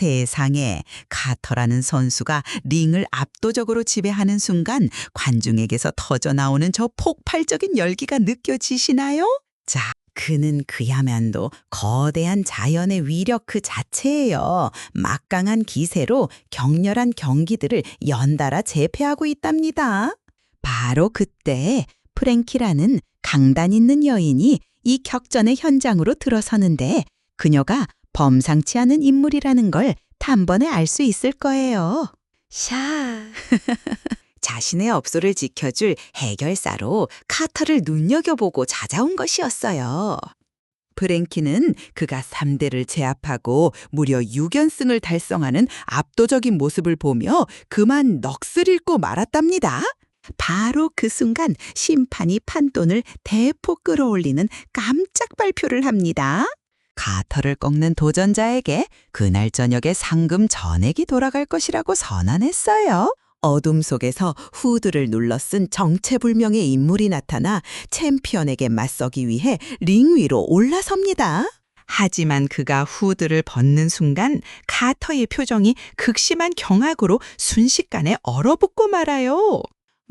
세상에, 카터라는 선수가 링을 압도적으로 지배하는 순간 관중에게서 터져나오는 저 폭발적인 열기가 느껴지시나요? 자, 그는 그야말로 거대한 자연의 위력 그 자체예요. 막강한 기세로 격렬한 경기들을 연달아 제패하고 있답니다. 바로 그때 프랭키라는 강단 있는 여인이 이 격전의 현장으로 들어서는데 그녀가 범상치 않은 인물이라는 걸 단번에 알 수 있을 거예요. 샤. 자신의 업소를 지켜줄 해결사로 카터를 눈여겨보고 찾아온 것이었어요. 프랭키는 그가 3대를 제압하고 무려 6연승을 달성하는 압도적인 모습을 보며 그만 넋을 잃고 말았답니다. 바로 그 순간 심판이 판돈을 대폭 끌어올리는 깜짝 발표를 합니다. 카터를 꺾는 도전자에게 그날 저녁에 상금 전액이 돌아갈 것이라고 선언했어요. 어둠 속에서 후드를 눌러 쓴 정체불명의 인물이 나타나 챔피언에게 맞서기 위해 링 위로 올라섭니다. 하지만 그가 후드를 벗는 순간 카터의 표정이 극심한 경악으로 순식간에 얼어붙고 말아요.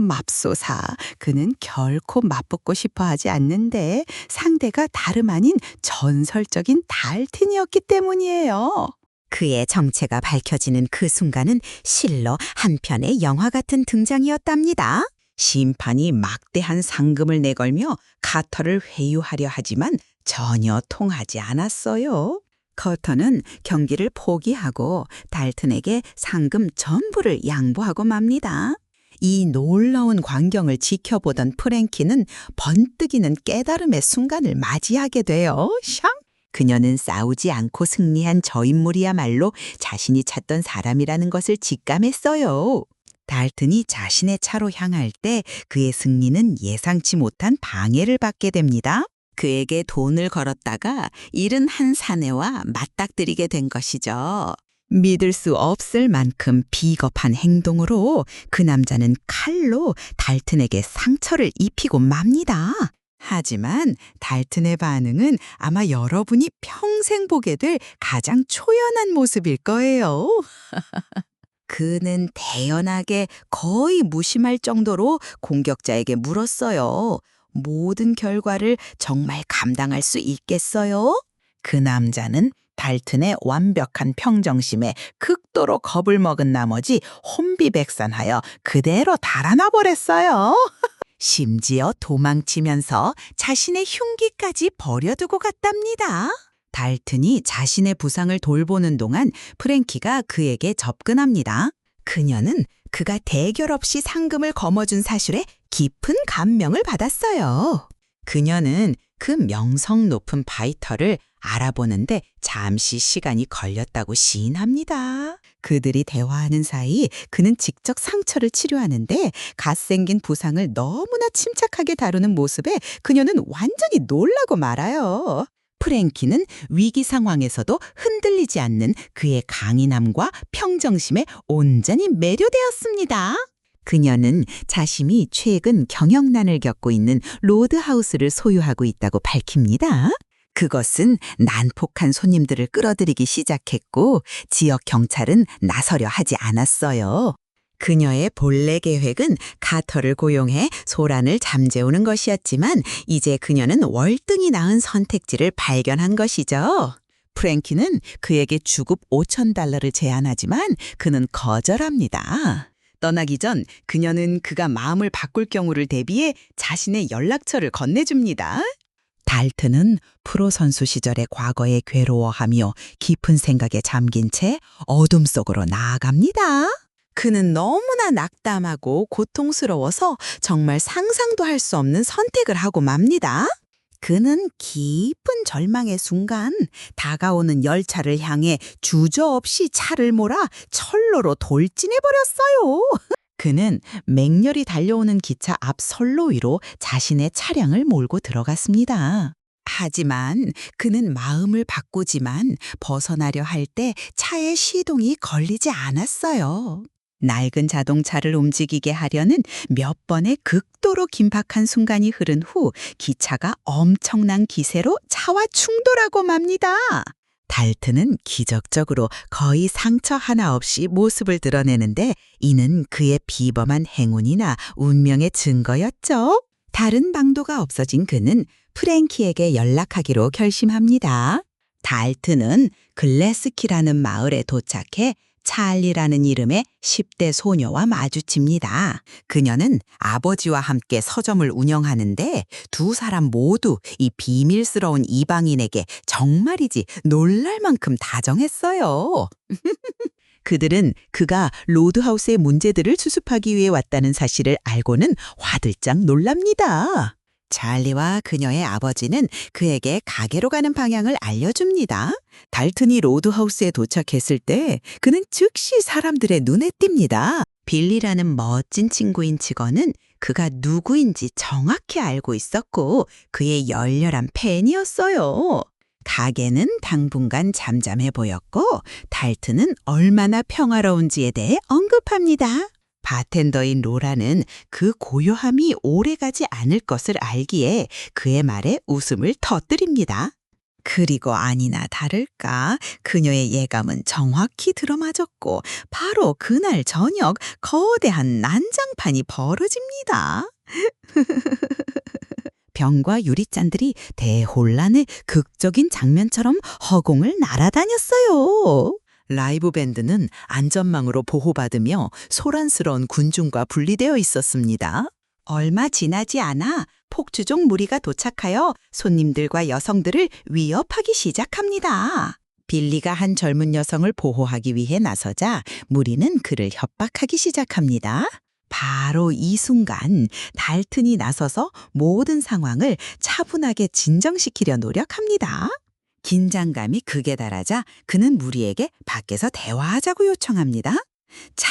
맙소사, 그는 결코 맞붙고 싶어 하지 않는데 상대가 다름 아닌 전설적인 달튼이었기 때문이에요. 그의 정체가 밝혀지는 그 순간은 실로 한 편의 영화 같은 등장이었답니다. 심판이 막대한 상금을 내걸며 카터를 회유하려 하지만 전혀 통하지 않았어요. 커터는 경기를 포기하고 달튼에게 상금 전부를 양보하고 맙니다. 이 놀라운 광경을 지켜보던 프랭키는 번뜩이는 깨달음의 순간을 맞이하게 돼요. 샹! 그녀는 싸우지 않고 승리한 저 인물이야말로 자신이 찾던 사람이라는 것을 직감했어요. 달튼이 자신의 차로 향할 때 그의 승리는 예상치 못한 방해를 받게 됩니다. 그에게 돈을 걸었다가 잃은 한 사내와 맞닥뜨리게 된 것이죠. 믿을 수 없을 만큼 비겁한 행동으로 그 남자는 칼로 달튼에게 상처를 입히고 맙니다. 하지만 달튼의 반응은 아마 여러분이 평생 보게 될 가장 초연한 모습일 거예요. 그는 대연하게 거의 무심할 정도로 공격자에게 물었어요. 모든 결과를 정말 감당할 수 있겠어요? 그 남자는 달튼의 완벽한 평정심에 극도로 겁을 먹은 나머지 혼비백산하여 그대로 달아나 버렸어요. 심지어 도망치면서 자신의 흉기까지 버려두고 갔답니다. 달튼이 자신의 부상을 돌보는 동안 프랭키가 그에게 접근합니다. 그녀는 그가 대결 없이 상금을 거머쥔 사실에 깊은 감명을 받았어요. 그녀는 그 명성 높은 파이터를 알아보는데 잠시 시간이 걸렸다고 시인합니다. 그들이 대화하는 사이 그는 직접 상처를 치료하는데 갓생긴 부상을 너무나 침착하게 다루는 모습에 그녀는 완전히 놀라고 말아요. 프랭키는 위기 상황에서도 흔들리지 않는 그의 강인함과 평정심에 온전히 매료되었습니다. 그녀는 자신이 최근 경영난을 겪고 있는 로드하우스를 소유하고 있다고 밝힙니다. 그것은 난폭한 손님들을 끌어들이기 시작했고 지역 경찰은 나서려 하지 않았어요. 그녀의 본래 계획은 카터를 고용해 소란을 잠재우는 것이었지만 이제 그녀는 월등히 나은 선택지를 발견한 것이죠. 프랭키는 그에게 주급 $5,000를 제안하지만 그는 거절합니다. 떠나기 전 그녀는 그가 마음을 바꿀 경우를 대비해 자신의 연락처를 건네줍니다. 달튼은 프로 선수 시절의 과거에 괴로워하며 깊은 생각에 잠긴 채 어둠 속으로 나아갑니다. 그는 너무나 낙담하고 고통스러워서 정말 상상도 할 수 없는 선택을 하고 맙니다. 그는 깊은 절망의 순간 다가오는 열차를 향해 주저없이 차를 몰아 철로로 돌진해버렸어요. 그는 맹렬히 달려오는 기차 앞 선로 위로 자신의 차량을 몰고 들어갔습니다. 하지만 그는 마음을 바꾸지만 벗어나려 할 때 차의 시동이 걸리지 않았어요. 낡은 자동차를 움직이게 하려는 몇 번의 극도로 긴박한 순간이 흐른 후 기차가 엄청난 기세로 차와 충돌하고 맙니다. 달튼은 기적적으로 거의 상처 하나 없이 모습을 드러내는데 이는 그의 비범한 행운이나 운명의 증거였죠. 다른 방도가 없어진 그는 프랭키에게 연락하기로 결심합니다. 달튼은 글래스키라는 마을에 도착해 찰리라는 이름의 10대 소녀와 마주칩니다. 그녀는 아버지와 함께 서점을 운영하는데 두 사람 모두 이 비밀스러운 이방인에게 정말이지 놀랄 만큼 다정했어요. 그들은 그가 로드하우스의 문제들을 수습하기 위해 왔다는 사실을 알고는 화들짝 놀랍니다. 찰리와 그녀의 아버지는 그에게 가게로 가는 방향을 알려줍니다. 달튼이 로드하우스에 도착했을 때 그는 즉시 사람들의 눈에 띕니다. 빌리라는 멋진 친구인 직원은 그가 누구인지 정확히 알고 있었고 그의 열렬한 팬이었어요. 가게는 당분간 잠잠해 보였고 달튼은 얼마나 평화로운지에 대해 언급합니다. 바텐더인 로라는 그 고요함이 오래가지 않을 것을 알기에 그의 말에 웃음을 터뜨립니다. 그리고 아니나 다를까 그녀의 예감은 정확히 들어맞았고 바로 그날 저녁 거대한 난장판이 벌어집니다. 병과 유리잔들이 대혼란의 극적인 장면처럼 허공을 날아다녔어요. 라이브 밴드는 안전망으로 보호받으며 소란스러운 군중과 분리되어 있었습니다. 얼마 지나지 않아 폭주족 무리가 도착하여 손님들과 여성들을 위협하기 시작합니다. 빌리가 한 젊은 여성을 보호하기 위해 나서자 무리는 그를 협박하기 시작합니다. 바로 이 순간 달튼이 나서서 모든 상황을 차분하게 진정시키려 노력합니다. 긴장감이 극에 달하자 그는 무리에게 밖에서 대화하자고 요청합니다. 차!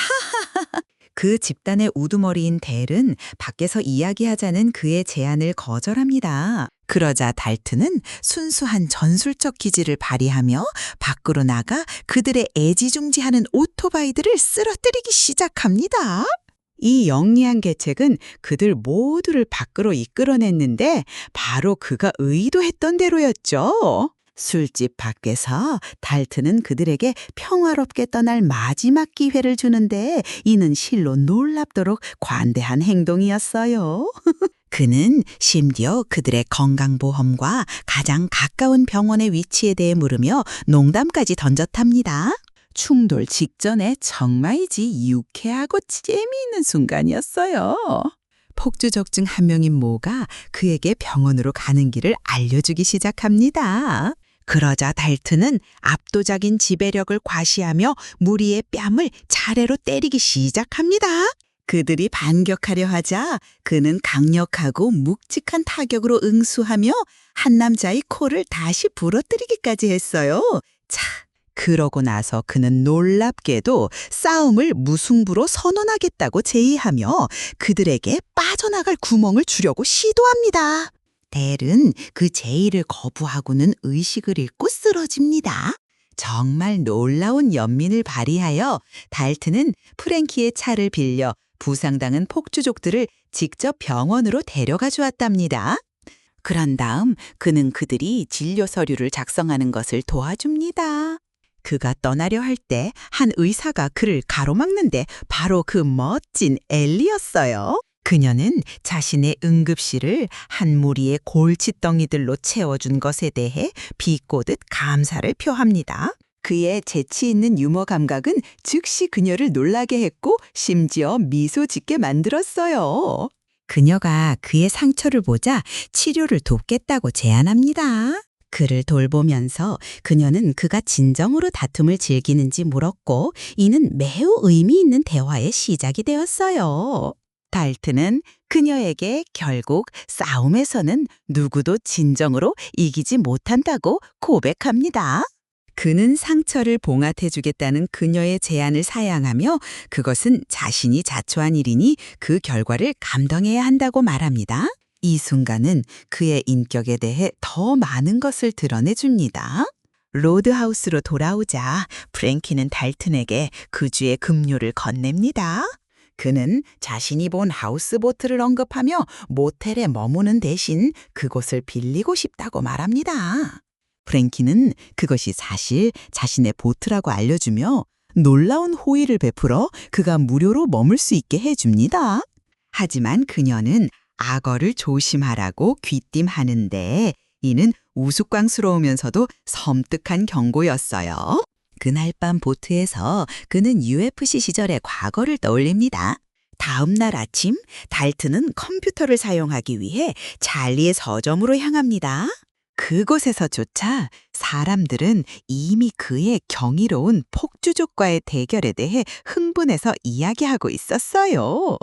그 집단의 우두머리인 델은 밖에서 이야기하자는 그의 제안을 거절합니다. 그러자 달튼은 순수한 전술적 기질을 발휘하며 밖으로 나가 그들의 애지중지하는 오토바이들을 쓰러뜨리기 시작합니다. 이 영리한 계책은 그들 모두를 밖으로 이끌어냈는데 바로 그가 의도했던 대로였죠. 술집 밖에서 달튼은 그들에게 평화롭게 떠날 마지막 기회를 주는데 이는 실로 놀랍도록 관대한 행동이었어요. 그는 심지어 그들의 건강보험과 가장 가까운 병원의 위치에 대해 물으며 농담까지 던졌답니다. 충돌 직전에 정말이지 유쾌하고 재미있는 순간이었어요. 폭주족 중 한 명인 모가 그에게 병원으로 가는 길을 알려주기 시작합니다. 그러자 달튼은 압도적인 지배력을 과시하며 무리의 뺨을 차례로 때리기 시작합니다. 그들이 반격하려 하자 그는 강력하고 묵직한 타격으로 응수하며 한 남자의 코를 다시 부러뜨리기까지 했어요. 차! 그러고 나서 그는 놀랍게도 싸움을 무승부로 선언하겠다고 제의하며 그들에게 빠져나갈 구멍을 주려고 시도합니다. 델은 그 제의를 거부하고는 의식을 잃고 쓰러집니다. 정말 놀라운 연민을 발휘하여 달튼은 프랭키의 차를 빌려 부상당한 폭주족들을 직접 병원으로 데려가 주었답니다. 그런 다음 그는 그들이 진료 서류를 작성하는 것을 도와줍니다. 그가 떠나려 할 때 한 의사가 그를 가로막는데 바로 그 멋진 엘리였어요. 그녀는 자신의 응급실을 한 무리의 골칫덩이들로 채워준 것에 대해 비꼬듯 감사를 표합니다. 그의 재치 있는 유머 감각은 즉시 그녀를 놀라게 했고 심지어 미소 짓게 만들었어요. 그녀가 그의 상처를 보자 치료를 돕겠다고 제안합니다. 그를 돌보면서 그녀는 그가 진정으로 다툼을 즐기는지 물었고 이는 매우 의미 있는 대화의 시작이 되었어요. 달튼은 그녀에게 결국 싸움에서는 누구도 진정으로 이기지 못한다고 고백합니다. 그는 상처를 봉합해주겠다는 그녀의 제안을 사양하며 그것은 자신이 자초한 일이니 그 결과를 감당해야 한다고 말합니다. 이 순간은 그의 인격에 대해 더 많은 것을 드러내줍니다. 로드하우스로 돌아오자 프랭키는 달튼에게 그 주의 급료를 건넵니다. 그는 자신이 본 하우스보트를 언급하며 모텔에 머무는 대신 그곳을 빌리고 싶다고 말합니다. 프랭키는 그것이 사실 자신의 보트라고 알려주며 놀라운 호의를 베풀어 그가 무료로 머물 수 있게 해줍니다. 하지만 그녀는 악어를 조심하라고 귀띔하는데 이는 우스꽝스러우면서도 섬뜩한 경고였어요. 그날 밤 보트에서 그는 UFC 시절의 과거를 떠올립니다. 다음 날 아침 달튼은 컴퓨터를 사용하기 위해 찰리의 서점으로 향합니다. 그곳에서조차 사람들은 이미 그의 경이로운 폭주족과의 대결에 대해 흥분해서 이야기하고 있었어요.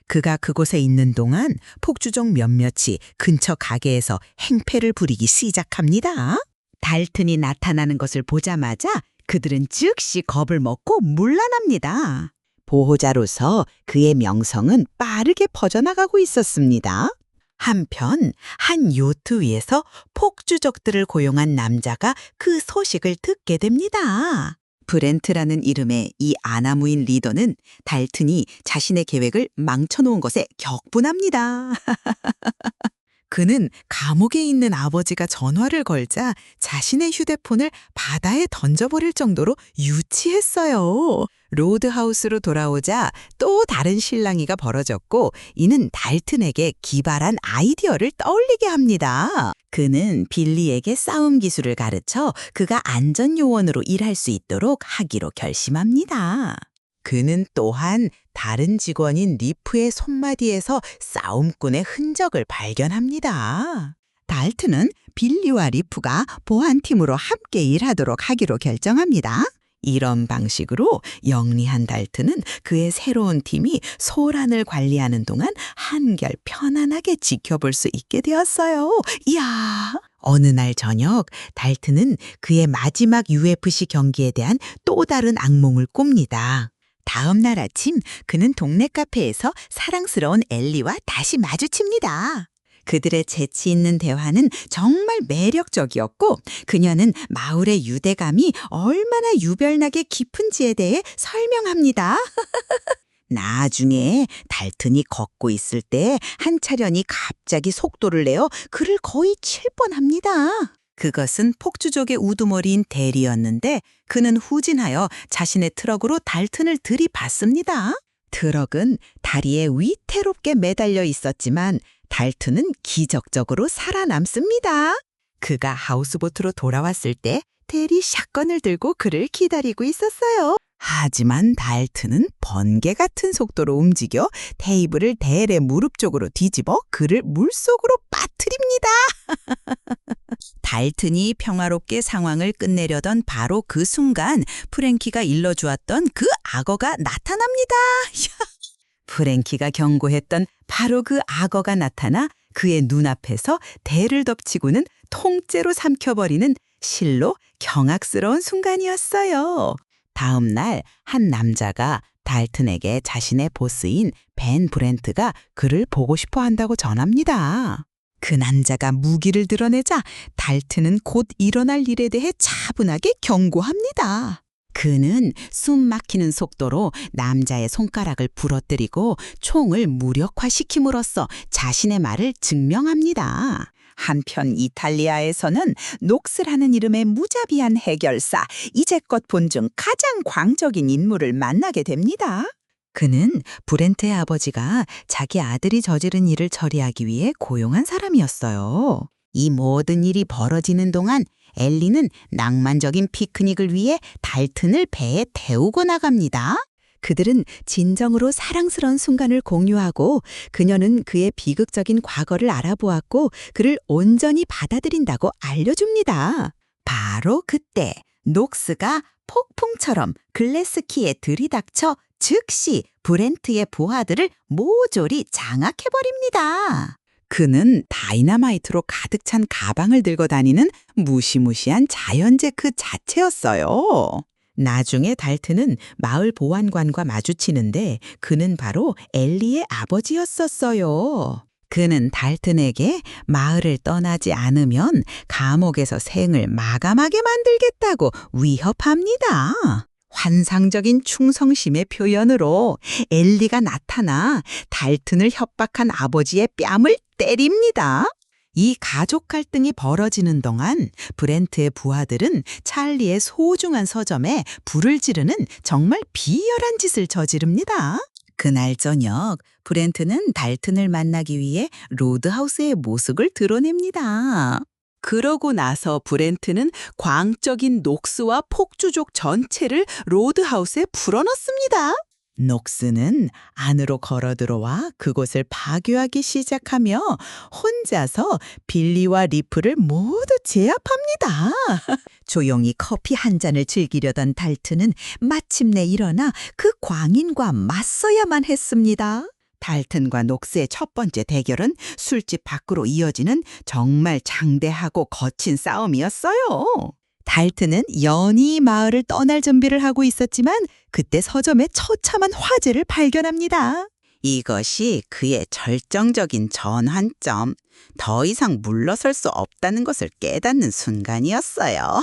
그가 그곳에 있는 동안 폭주족 몇몇이 근처 가게에서 행패를 부리기 시작합니다. 달튼이 나타나는 것을 보자마자 그들은 즉시 겁을 먹고 물러납니다. 보호자로서 그의 명성은 빠르게 퍼져나가고 있었습니다. 한편 한 요트 위에서 폭주족들을 고용한 남자가 그 소식을 듣게 됩니다. 브렌트라는 이름의 이 아나무인 리더는 달튼이 자신의 계획을 망쳐놓은 것에 격분합니다. 그는 감옥에 있는 아버지가 전화를 걸자 자신의 휴대폰을 바다에 던져버릴 정도로 유치했어요. 로드하우스로 돌아오자 또 다른 실랑이가 벌어졌고 이는 달튼에게 기발한 아이디어를 떠올리게 합니다. 그는 빌리에게 싸움 기술을 가르쳐 그가 안전요원으로 일할 수 있도록 하기로 결심합니다. 그는 또한 다른 직원인 리프의 손마디에서 싸움꾼의 흔적을 발견합니다. 달튼은 빌리와 리프가 보안팀으로 함께 일하도록 하기로 결정합니다. 이런 방식으로 영리한 달튼은 그의 새로운 팀이 소란을 관리하는 동안 한결 편안하게 지켜볼 수 있게 되었어요. 이야! 어느 날 저녁 달튼은 그의 마지막 UFC 경기에 대한 또 다른 악몽을 꿉니다. 다음 날 아침 그는 동네 카페에서 사랑스러운 엘리와 다시 마주칩니다. 그들의 재치 있는 대화는 정말 매력적이었고 그녀는 마을의 유대감이 얼마나 유별나게 깊은지에 대해 설명합니다. 나중에 달튼이 걷고 있을 때 한 차량이 갑자기 속도를 내어 그를 거의 칠 뻔합니다. 그것은 폭주족의 우두머리인 대리였는데 그는 후진하여 자신의 트럭으로 달튼을 들이받습니다. 트럭은 다리에 위태롭게 매달려 있었지만 달튼은 기적적으로 살아남습니다. 그가 하우스보트로 돌아왔을 때 대리 샷건을 들고 그를 기다리고 있었어요. 하지만 달튼은 번개 같은 속도로 움직여 테이블을 델의 무릎 쪽으로 뒤집어 그를 물속으로 빠뜨립니다. 달튼이 평화롭게 상황을 끝내려던 바로 그 순간 프랭키가 일러주었던 그 악어가 나타납니다. 프랭키가 경고했던 바로 그 악어가 나타나 그의 눈앞에서 대를 덮치고는 통째로 삼켜버리는 실로 경악스러운 순간이었어요. 다음 날 한 남자가 달튼에게 자신의 보스인 벤 브렌트가 그를 보고 싶어 한다고 전합니다. 그 남자가 무기를 드러내자 달튼은 곧 일어날 일에 대해 차분하게 경고합니다. 그는 숨 막히는 속도로 남자의 손가락을 부러뜨리고 총을 무력화시킴으로써 자신의 말을 증명합니다. 한편 이탈리아에서는 녹스라는 이름의 무자비한 해결사, 이제껏 본 중 가장 광적인 인물을 만나게 됩니다. 그는 브렌트의 아버지가 자기 아들이 저지른 일을 처리하기 위해 고용한 사람이었어요. 이 모든 일이 벌어지는 동안 엘리는 낭만적인 피크닉을 위해 달튼을 배에 태우고 나갑니다. 그들은 진정으로 사랑스러운 순간을 공유하고 그녀는 그의 비극적인 과거를 알아보았고 그를 온전히 받아들인다고 알려줍니다. 바로 그때 녹스가 폭풍처럼 글래스키에 들이닥쳐 즉시 브렌트의 부하들을 모조리 장악해버립니다. 그는 다이너마이트로 가득 찬 가방을 들고 다니는 무시무시한 자연재 그 자체였어요. 나중에 달튼은 마을 보안관과 마주치는데 그는 바로 엘리의 아버지였었어요. 그는 달튼에게 마을을 떠나지 않으면 감옥에서 생을 마감하게 만들겠다고 위협합니다. 환상적인 충성심의 표현으로 엘리가 나타나 달튼을 협박한 아버지의 뺨을 때립니다. 이 가족 갈등이 벌어지는 동안 브렌트의 부하들은 찰리의 소중한 서점에 불을 지르는 정말 비열한 짓을 저지릅니다. 그날 저녁 브렌트는 달튼을 만나기 위해 로드하우스의 모습을 드러냅니다. 그러고 나서 브렌트는 광적인 녹스와 폭주족 전체를 로드하우스에 풀어넣습니다. 녹스는 안으로 걸어 들어와 그곳을 파괴하기 시작하며 혼자서 빌리와 리프를 모두 제압합니다. 조용히 커피 한 잔을 즐기려던 달튼은 마침내 일어나 그 광인과 맞서야만 했습니다. 달튼과 녹스의 첫 번째 대결은 술집 밖으로 이어지는 정말 장대하고 거친 싸움이었어요. 달튼은 연히 마을을 떠날 준비를 하고 있었지만 그때 서점에 처참한 화재를 발견합니다. 이것이 그의 절정적인 전환점, 더 이상 물러설 수 없다는 것을 깨닫는 순간이었어요.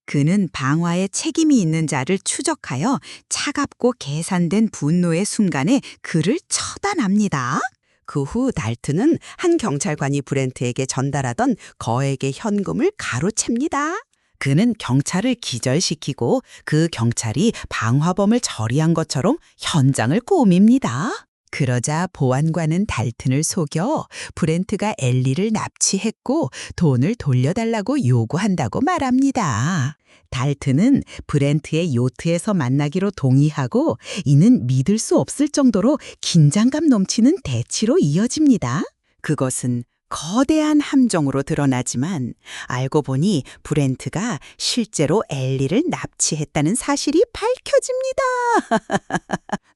그는 방화에 책임이 있는 자를 추적하여 차갑고 계산된 분노의 순간에 그를 처단합니다. 그 후 달튼은 한 경찰관이 브렌트에게 전달하던 거액의 현금을 가로챕니다. 그는 경찰을 기절시키고 그 경찰이 방화범을 처리한 것처럼 현장을 꾸밉니다. 그러자 보안관은 달튼을 속여 브렌트가 엘리를 납치했고 돈을 돌려달라고 요구한다고 말합니다. 달튼은 브렌트의 요트에서 만나기로 동의하고 이는 믿을 수 없을 정도로 긴장감 넘치는 대치로 이어집니다. 그것은 거대한 함정으로 드러나지만 알고 보니 브렌트가 실제로 엘리를 납치했다는 사실이 밝혀집니다.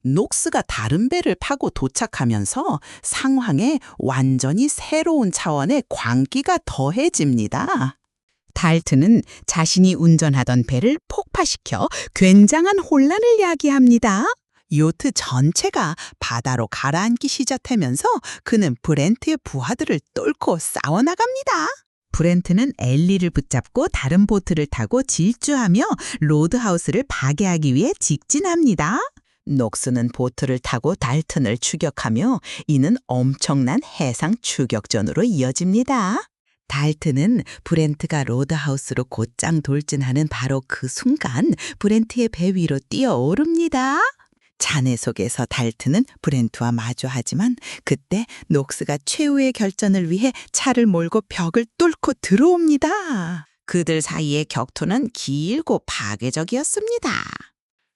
녹스가 다른 배를 타고 도착하면서 상황에 완전히 새로운 차원의 광기가 더해집니다. 달튼은 자신이 운전하던 배를 폭파시켜 굉장한 혼란을 야기합니다. 요트 전체가 바다로 가라앉기 시작하면서 그는 브렌트의 부하들을 뚫고 싸워나갑니다. 브렌트는 엘리를 붙잡고 다른 보트를 타고 질주하며 로드하우스를 파괴하기 위해 직진합니다. 녹스는 보트를 타고 달튼을 추격하며 이는 엄청난 해상 추격전으로 이어집니다. 달튼은 브렌트가 로드하우스로 곧장 돌진하는 바로 그 순간 브렌트의 배 위로 뛰어오릅니다. 잔해 속에서 달튼은 브렌트와 마주하지만 그때 녹스가 최후의 결전을 위해 차를 몰고 벽을 뚫고 들어옵니다. 그들 사이의 격투는 길고 파괴적이었습니다.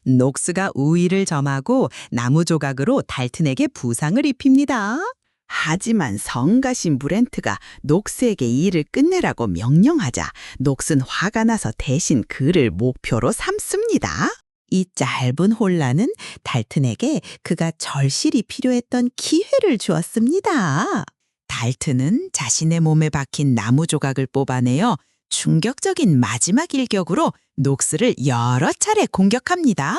녹스가 우위를 점하고 나무 조각으로 달튼에게 부상을 입힙니다. 하지만 성가신 브렌트가 녹스에게 일을 끝내라고 명령하자 녹스는 화가 나서 대신 그를 목표로 삼습니다. 이 짧은 혼란은 달튼에게 그가 절실히 필요했던 기회를 주었습니다. 달튼은 자신의 몸에 박힌 나무 조각을 뽑아내어 충격적인 마지막 일격으로 녹스를 여러 차례 공격합니다.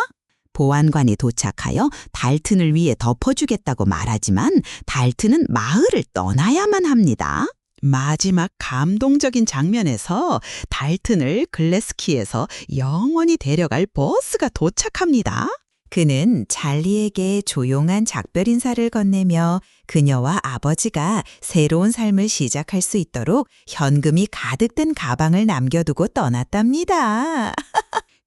보안관이 도착하여 달튼을 위해 덮어주겠다고 말하지만 달튼은 마을을 떠나야만 합니다. 마지막 감동적인 장면에서 달튼을 글래스키에서 영원히 데려갈 버스가 도착합니다. 그는 찰리에게 조용한 작별 인사를 건네며 그녀와 아버지가 새로운 삶을 시작할 수 있도록 현금이 가득 든 가방을 남겨두고 떠났답니다.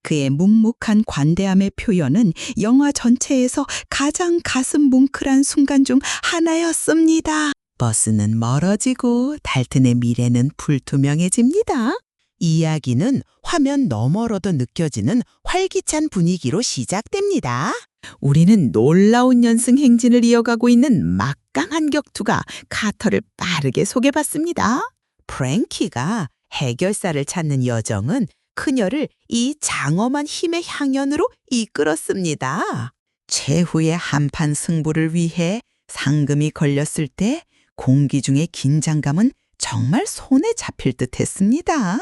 그의 묵묵한 관대함의 표현은 영화 전체에서 가장 가슴 뭉클한 순간 중 하나였습니다. 버스는 멀어지고 달튼의 미래는 불투명해집니다. 이야기는 화면 너머로도 느껴지는 활기찬 분위기로 시작됩니다. 우리는 놀라운 연승 행진을 이어가고 있는 막강한 격투가 카터를 빠르게 소개받습니다. 프랭키가 해결사를 찾는 여정은 그녀를 이 장엄한 힘의 향연으로 이끌었습니다. 최후의 한판 승부를 위해 상금이 걸렸을 때 공기 중의 긴장감은 정말 손에 잡힐 듯 했습니다.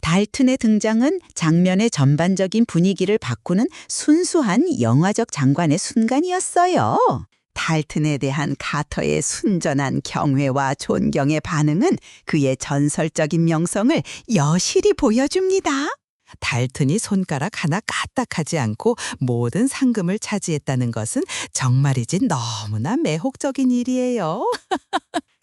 달튼의 등장은 장면의 전반적인 분위기를 바꾸는 순수한 영화적 장관의 순간이었어요. 달튼에 대한 카터의 순전한 경외와 존경의 반응은 그의 전설적인 명성을 여실히 보여줍니다. 달튼이 손가락 하나 까딱하지 않고 모든 상금을 차지했다는 것은 정말이지 너무나 매혹적인 일이에요.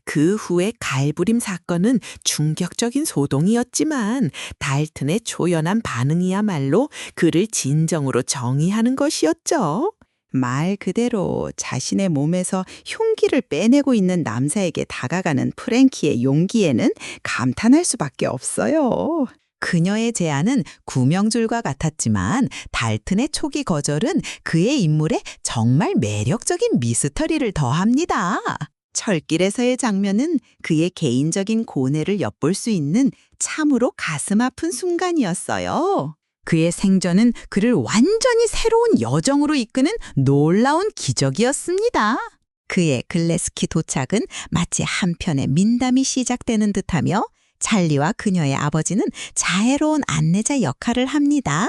그 후에 갈부림 사건은 충격적인 소동이었지만 달튼의 초연한 반응이야말로 그를 진정으로 정의하는 것이었죠. 말 그대로 자신의 몸에서 흉기를 빼내고 있는 남자에게 다가가는 프랭키의 용기에는 감탄할 수밖에 없어요. 그녀의 제안은 구명줄과 같았지만 달튼의 초기 거절은 그의 인물에 정말 매력적인 미스터리를 더합니다. 철길에서의 장면은 그의 개인적인 고뇌를 엿볼 수 있는 참으로 가슴 아픈 순간이었어요. 그의 생전은 그를 완전히 새로운 여정으로 이끄는 놀라운 기적이었습니다. 그의 글래스키 도착은 마치 한편의 민담이 시작되는 듯하며 찰리와 그녀의 아버지는 자애로운 안내자 역할을 합니다.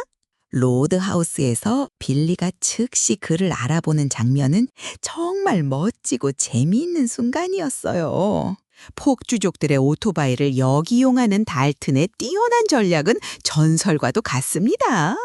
로드하우스에서 빌리가 즉시 그를 알아보는 장면은 정말 멋지고 재미있는 순간이었어요. 폭주족들의 오토바이를 역이용하는 달튼의 뛰어난 전략은 전설과도 같습니다.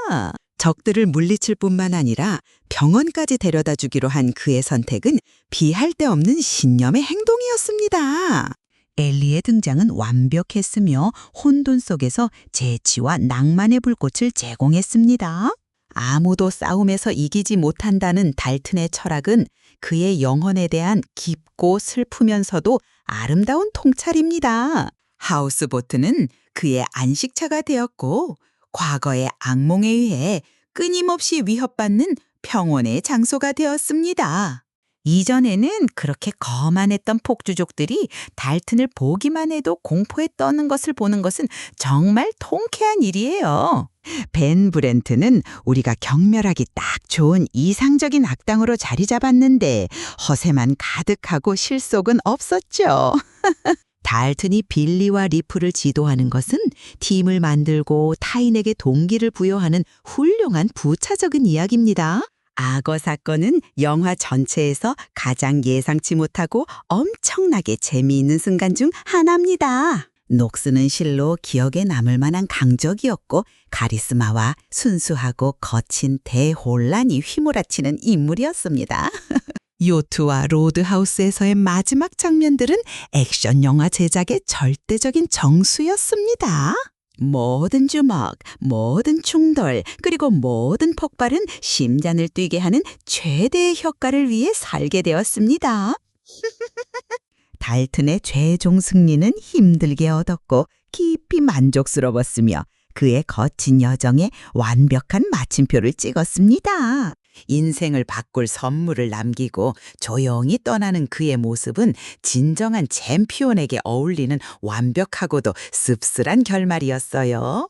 적들을 물리칠 뿐만 아니라 병원까지 데려다 주기로 한 그의 선택은 비할 데 없는 신념의 행동이었습니다. 엘리의 등장은 완벽했으며 혼돈 속에서 재치와 낭만의 불꽃을 제공했습니다. 아무도 싸움에서 이기지 못한다는 달튼의 철학은 그의 영혼에 대한 깊고 슬프면서도 아름다운 통찰입니다. 하우스보트는 그의 안식처가 되었고 과거의 악몽에 의해 끊임없이 위협받는 평온의 장소가 되었습니다. 이전에는 그렇게 거만했던 폭주족들이 달튼을 보기만 해도 공포에 떠는 것을 보는 것은 정말 통쾌한 일이에요. 벤 브렌트는 우리가 경멸하기 딱 좋은 이상적인 악당으로 자리 잡았는데 허세만 가득하고 실속은 없었죠. 달튼이 빌리와 리프를 지도하는 것은 팀을 만들고 타인에게 동기를 부여하는 훌륭한 부차적인 이야기입니다. 악어 사건은 영화 전체에서 가장 예상치 못하고 엄청나게 재미있는 순간 중 하나입니다. 녹스는 실로 기억에 남을 만한 강적이었고 카리스마와 순수하고 거친 대혼란이 휘몰아치는 인물이었습니다. 요트와 로드하우스에서의 마지막 장면들은 액션 영화 제작의 절대적인 정수였습니다. 모든 주먹, 모든 충돌, 그리고 모든 폭발은 심장을 뛰게 하는 최대의 효과를 위해 설계되었습니다. 달튼의 최종 승리는 힘들게 얻었고 깊이 만족스러웠으며 그의 거친 여정에 완벽한 마침표를 찍었습니다. 인생을 바꿀 선물을 남기고 조용히 떠나는 그의 모습은 진정한 챔피언에게 어울리는 완벽하고도 씁쓸한 결말이었어요.